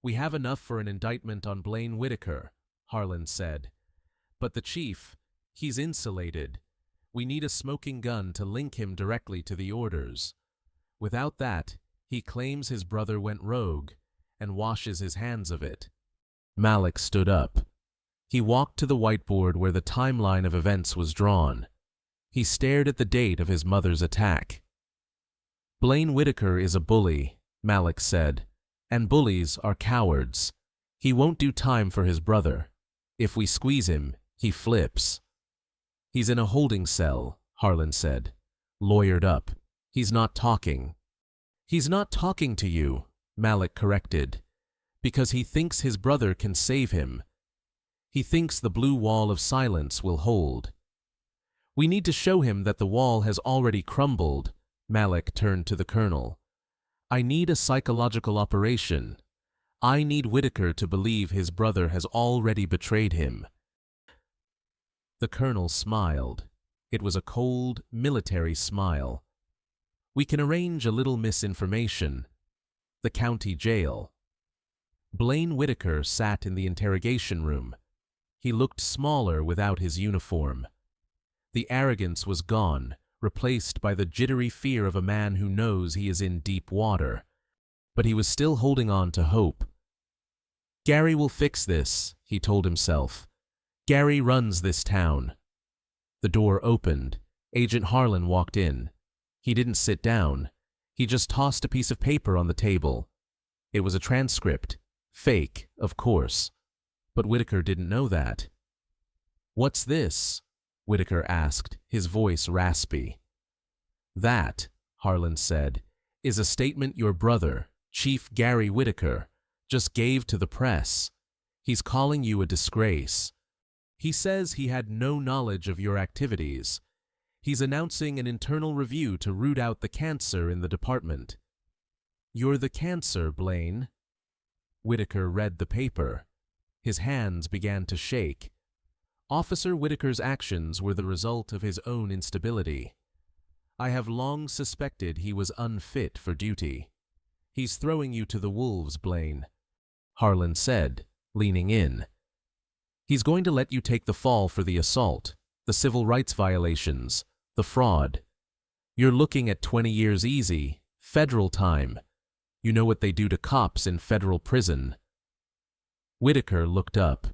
"We have enough for an indictment on Blaine Whitaker," Harlan said. "But the chief, he's insulated. We need a smoking gun to link him directly to the orders. Without that, he claims his brother went rogue and washes his hands of it." Malik stood up. He walked to the whiteboard where the timeline of events was drawn. He stared at the date of his mother's attack. "Blaine Whitaker is a bully," Malik said, "and bullies are cowards. He won't do time for his brother. If we squeeze him, he flips." "He's in a holding cell," Harlan said, lawyered up. "He's not talking." "He's not talking to you," Malik corrected, "because he thinks his brother can save him. He thinks the blue wall of silence will hold." "We need to show him that the wall has already crumbled," Malik turned to the colonel. "I need a psychological operation. I need Whitaker to believe his brother has already betrayed him." The colonel smiled. It was a cold, military smile. "We can arrange a little misinformation. The county jail." Blaine Whitaker sat in the interrogation room. He looked smaller without his uniform. The arrogance was gone, replaced by the jittery fear of a man who knows he is in deep water. But he was still holding on to hope. "Gary will fix this," he told himself. "Gary runs this town." The door opened. Agent Harlan walked in. He didn't sit down. He just tossed a piece of paper on the table. It was a transcript. Fake, of course. But Whitaker didn't know that. "What's this?" Whitaker asked, his voice raspy. "That," Harlan said, "is a statement your brother, Chief Gary Whitaker, just gave to the press. He's calling you a disgrace. He says he had no knowledge of your activities. He's announcing an internal review to root out the cancer in the department." "You're the cancer, Blaine." Whitaker read the paper. His hands began to shake. Officer Whitaker's actions were the result of his own instability. "I have long suspected he was unfit for duty. He's throwing you to the wolves, Blaine," Harlan said, leaning in. "He's going to let you take the fall for the assault, the civil rights violations, the fraud. You're looking at 20 years easy, federal time. You know what they do to cops in federal prison." Whitaker looked up.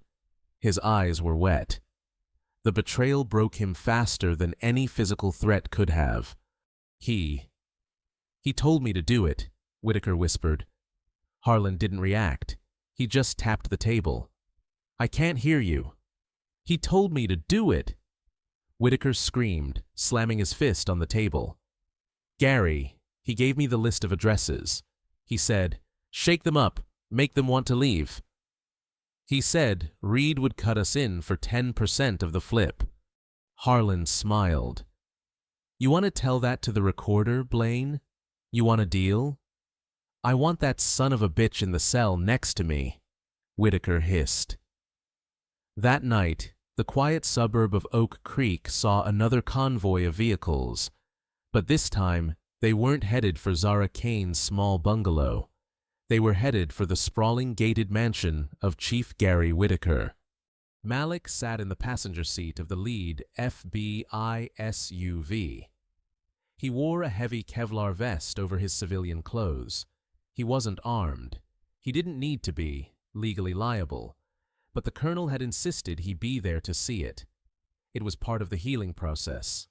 His eyes were wet. The betrayal broke him faster than any physical threat could have. He told me to do it," Whitaker whispered. Harlan didn't react. He just tapped the table. "I can't hear you." "He told me to do it!" Whitaker screamed, slamming his fist on the table. "Gary, he gave me the list of addresses. He said, 'Shake them up, make them want to leave.' He said Reed would cut us in for 10% of the flip." Harlan smiled. "You want to tell that to the recorder, Blaine? You want a deal?" "I want that son of a bitch in the cell next to me," Whitaker hissed. That night, the quiet suburb of Oak Creek saw another convoy of vehicles, but this time they weren't headed for Zara Kane's small bungalow. They were headed for the sprawling gated mansion of Chief Gary Whitaker. Malik sat in the passenger seat of the lead FBI SUV. He wore a heavy Kevlar vest over his civilian clothes. He wasn't armed. He didn't need to be, legally liable, but the colonel had insisted he be there to see it. It was part of the healing process.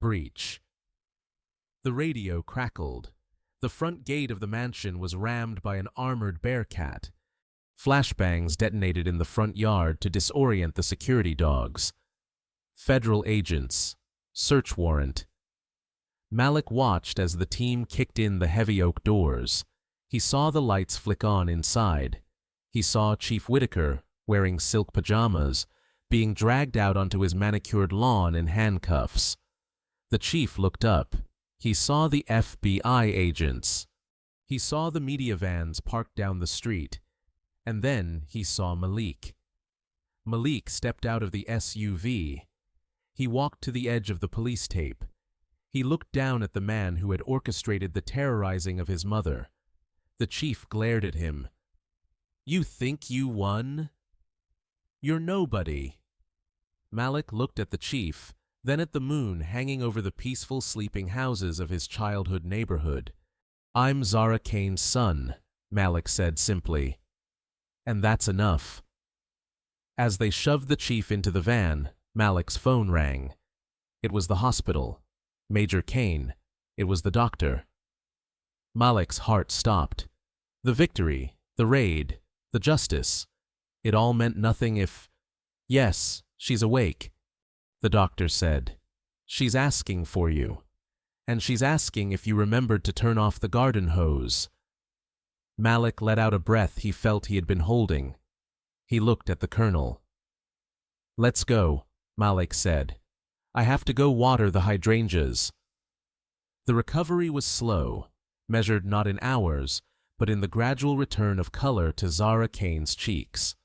Breach. The radio crackled. The front gate of the mansion was rammed by an armored bearcat. Flashbangs detonated in the front yard to disorient the security dogs. Federal agents. Search warrant. Malik watched as the team kicked in the heavy oak doors. He saw the lights flick on inside. He saw Chief Whitaker, wearing silk pajamas, being dragged out onto his manicured lawn in handcuffs. The chief looked up. He saw the FBI agents. He saw the media vans parked down the street. And then he saw Malik. Malik stepped out of the SUV. He walked to the edge of the police tape. He looked down at the man who had orchestrated the terrorizing of his mother. The chief glared at him. "You think you won? You're nobody." Malik looked at the chief, then at the moon hanging over the peaceful sleeping houses of his childhood neighborhood. "I'm Zara Kane's son," Malik said simply. "And that's enough." As they shoved the chief into the van, Malik's phone rang. It was the hospital. Major Kane. It was the doctor. Malik's heart stopped. The victory, the raid, the justice. It all meant nothing if... "Yes, she's awake," the doctor said. "She's asking for you. And she's asking if you remembered to turn off the garden hose." Malik let out a breath he felt he had been holding. He looked at the colonel. "Let's go," Malik said. "I have to go water the hydrangeas." The recovery was slow, measured not in hours, but in the gradual return of color to Zara Kane's cheeks.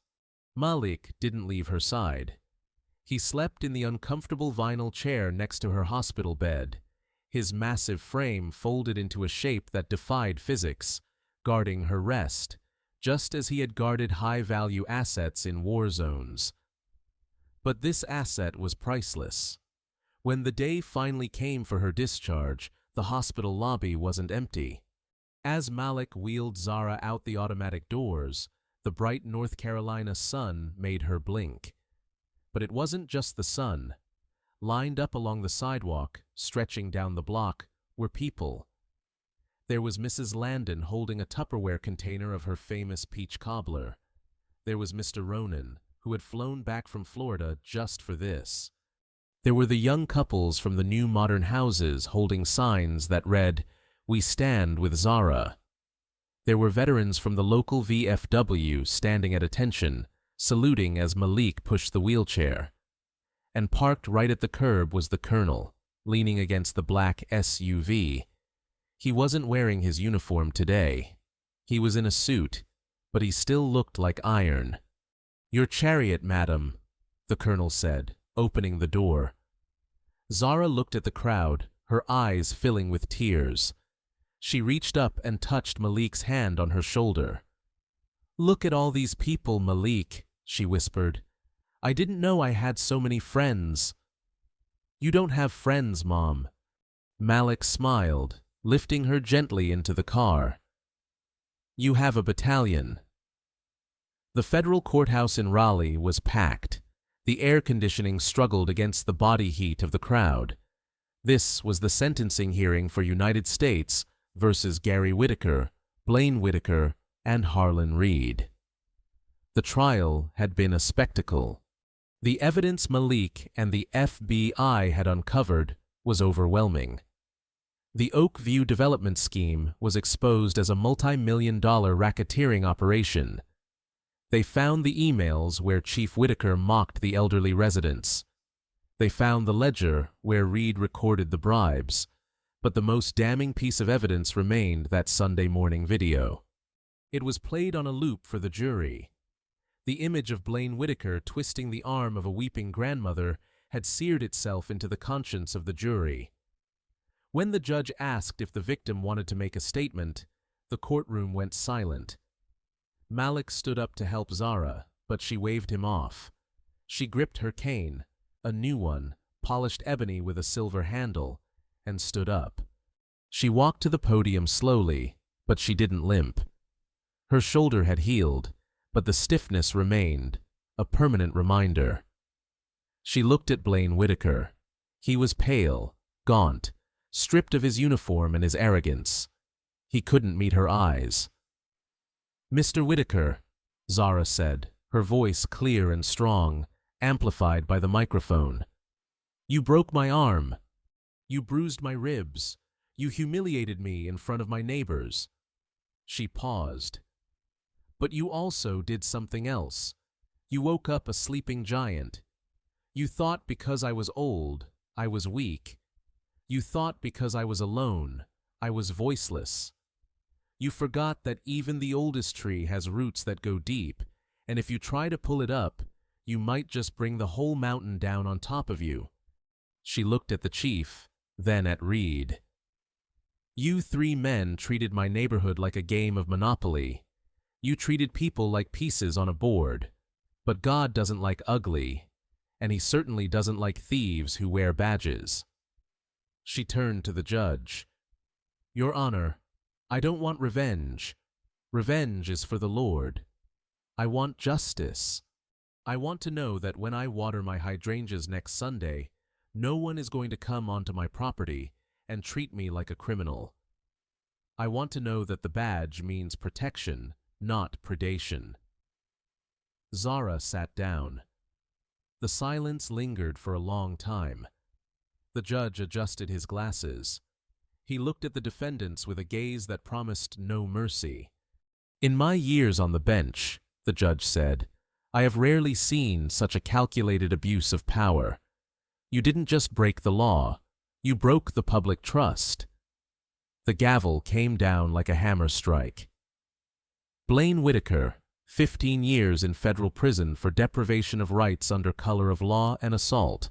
Malik didn't leave her side. He slept in the uncomfortable vinyl chair next to her hospital bed, his massive frame folded into a shape that defied physics, guarding her rest, just as he had guarded high-value assets in war zones. But this asset was priceless. When the day finally came for her discharge, the hospital lobby wasn't empty. As Malik wheeled Zara out the automatic doors, the bright North Carolina sun made her blink. But it wasn't just the sun. Lined up along the sidewalk, stretching down the block, were people. There was Mrs. Landon holding a Tupperware container of her famous peach cobbler. There was Mr. Ronan, who had flown back from Florida just for this. There were the young couples from the new modern houses holding signs that read, "We stand with Zara." There were veterans from the local VFW standing at attention, saluting as Malik pushed the wheelchair. And parked right at the curb was the colonel, leaning against the black SUV. He wasn't wearing his uniform today. He was in a suit, but he still looked like iron. "Your chariot, madam," the colonel said, opening the door. Zara looked at the crowd, her eyes filling with tears. She reached up and touched Malik's hand on her shoulder. "Look at all these people, Malik," she whispered. "I didn't know I had so many friends." "You don't have friends, Mom." Malik smiled, lifting her gently into the car. "You have a battalion." The federal courthouse in Raleigh was packed. The air conditioning struggled against the body heat of the crowd. This was the sentencing hearing for United States versus Gary Whitaker, Blaine Whitaker, and Harlan Reed. The trial had been a spectacle. The evidence Malik and the FBI had uncovered was overwhelming. The Oakview development scheme was exposed as a multi-million-dollar racketeering operation. They found the emails where Chief Whitaker mocked the elderly residents. They found the ledger where Reed recorded the bribes, but the most damning piece of evidence remained that Sunday morning video. It was played on a loop for the jury. The image of Blaine Whitaker twisting the arm of a weeping grandmother had seared itself into the conscience of the jury. When the judge asked if the victim wanted to make a statement, the courtroom went silent. Malik stood up to help Zara, but she waved him off. She gripped her cane, a new one, polished ebony with a silver handle, and stood up. She walked to the podium slowly, but she didn't limp. Her shoulder had healed, but the stiffness remained, a permanent reminder. She looked at Blaine Whitaker. He was pale, gaunt, stripped of his uniform and his arrogance. He couldn't meet her eyes. "Mr. Whitaker," Zara said, her voice clear and strong, amplified by the microphone. "You broke my arm. You bruised my ribs. You humiliated me in front of my neighbors." She paused. "But you also did something else. You woke up a sleeping giant. You thought because I was old, I was weak. You thought because I was alone, I was voiceless. You forgot that even the oldest tree has roots that go deep, and if you try to pull it up, you might just bring the whole mountain down on top of you." She looked at the chief, then at Reed. "You three men treated my neighborhood like a game of Monopoly. You treated people like pieces on a board. But God doesn't like ugly, and he certainly doesn't like thieves who wear badges." She turned to the judge. "Your Honor, I don't want revenge. Revenge is for the Lord. I want justice. I want to know that when I water my hydrangeas next Sunday, no one is going to come onto my property and treat me like a criminal. I want to know that the badge means protection, not predation." Zara sat down. The silence lingered for a long time. The judge adjusted his glasses. He looked at the defendants with a gaze that promised no mercy. "In my years on the bench," the judge said, "I have rarely seen such a calculated abuse of power. You didn't just break the law, you broke the public trust." The gavel came down like a hammer strike. Blaine Whitaker, 15 years in federal prison for deprivation of rights under color of law and assault.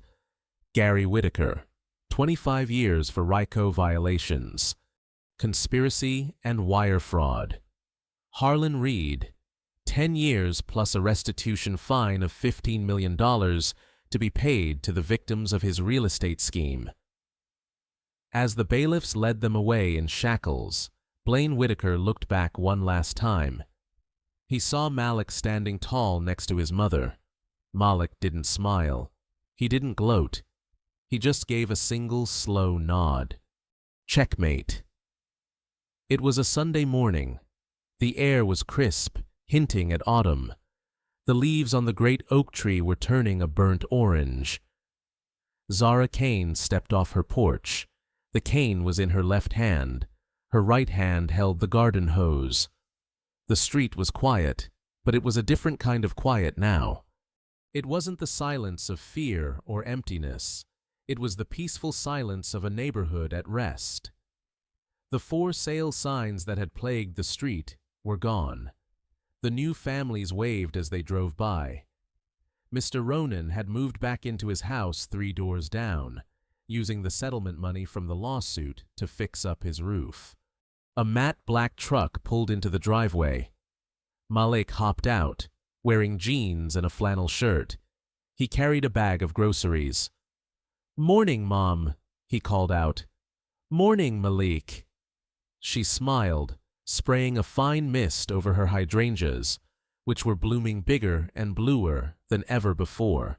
Gary Whitaker, 25 years for RICO violations, conspiracy and wire fraud. Harlan Reed, 10 years plus a restitution fine of $15 million to be paid to the victims of his real estate scheme. As the bailiffs led them away in shackles, Blaine Whitaker looked back one last time. He saw Malik standing tall next to his mother. Malik didn't smile. He didn't gloat. He just gave a single slow nod. Checkmate. It was a Sunday morning. The air was crisp, hinting at autumn. The leaves on the great oak tree were turning a burnt orange. Zara Kane stepped off her porch. The cane was in her left hand. Her right hand held the garden hose. The street was quiet, but it was a different kind of quiet now. It wasn't the silence of fear or emptiness. It was the peaceful silence of a neighborhood at rest. The for sale signs that had plagued the street were gone. The new families waved as they drove by. Mr. Ronan had moved back into his house 3 doors down, using the settlement money from the lawsuit to fix up his roof. A matte black truck pulled into the driveway. Malik hopped out, wearing jeans and a flannel shirt. He carried a bag of groceries. "Morning, Mom," he called out. "Morning, Malik." She smiled, spraying a fine mist over her hydrangeas, which were blooming bigger and bluer than ever before.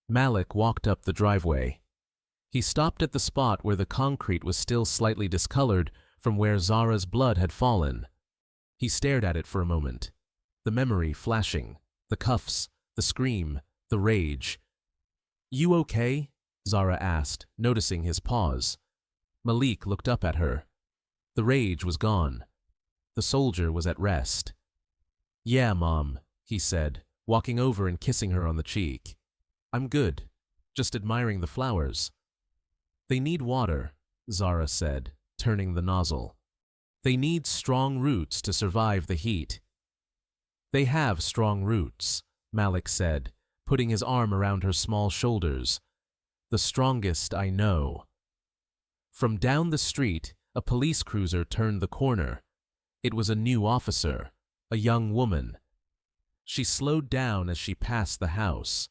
Malik walked up the driveway. He stopped at the spot where the concrete was still slightly discolored from where Zara's blood had fallen. He stared at it for a moment, the memory flashing, the cuffs, the scream, the rage. "You okay?" Zara asked, noticing his pause. Malik looked up at her. The rage was gone. The soldier was at rest. "Yeah, Mom," he said, walking over and kissing her on the cheek. "I'm good, just admiring the flowers." "They need water," Zara said, turning the nozzle. "They need strong roots to survive the heat." "They have strong roots," Malik said, putting his arm around her small shoulders. "The strongest I know." From down the street, a police cruiser turned the corner. It was a new officer, a young woman. She slowed down as she passed the house.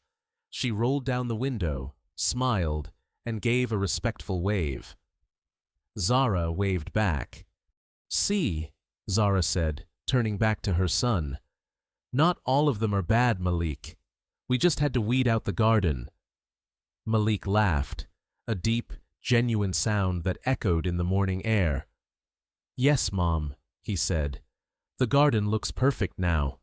She rolled down the window, smiled, and gave a respectful wave. Zara waved back. "See," Zara said, turning back to her son. "Not all of them are bad, Malik. We just had to weed out the garden." Malik laughed, a deep, genuine sound that echoed in the morning air. "Yes, Mom," he said. "The garden looks perfect now."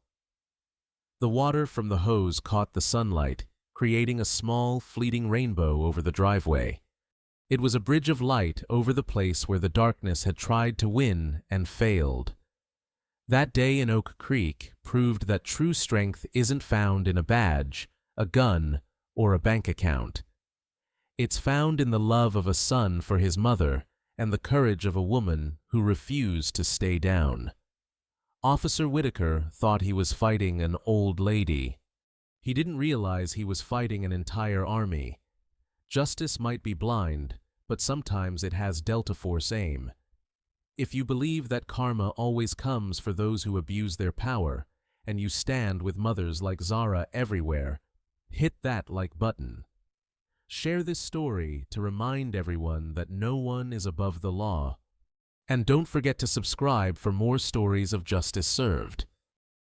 The water from the hose caught the sunlight, creating a small, fleeting rainbow over the driveway. It was a bridge of light over the place where the darkness had tried to win and failed. That day in Oak Creek proved that true strength isn't found in a badge, a gun, or a bank account. It's found in the love of a son for his mother and the courage of a woman who refused to stay down. Officer Whitaker thought he was fighting an old lady. He didn't realize he was fighting an entire army. Justice might be blind, but sometimes it has Delta Force aim. If you believe that karma always comes for those who abuse their power, and you stand with mothers like Zara everywhere, hit that like button. Share this story to remind everyone that no one is above the law. And don't forget to subscribe for more stories of justice served.